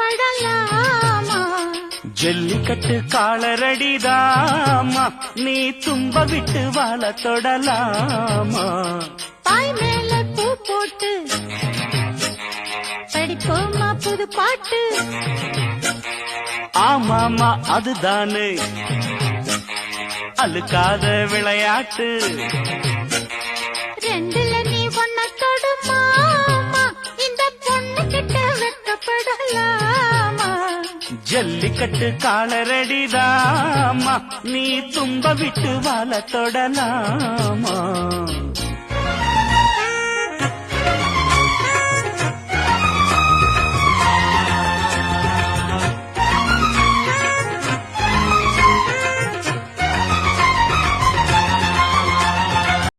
வெக்கப்படலாமா? ஜல்லிக்கட்டு காலரடிதாமா, நீ தும்ப விட்டு வாழ தொடலாமா? பாய் மேல பூ போட்டு படிப்போமா புது பாட்டு? ஆமாமா அதுதானே அழுக்காத விளையாட்டு. ரெண்டுல நீ ஒன்ன தொடுமா, இந்த பொண்ணு கிட்ட வெக்கப்படலாமா? ஜல்லிக்கட்டு காலரடிதாமா, நீ தும்ப விட்டு வாழ தொடலாமா?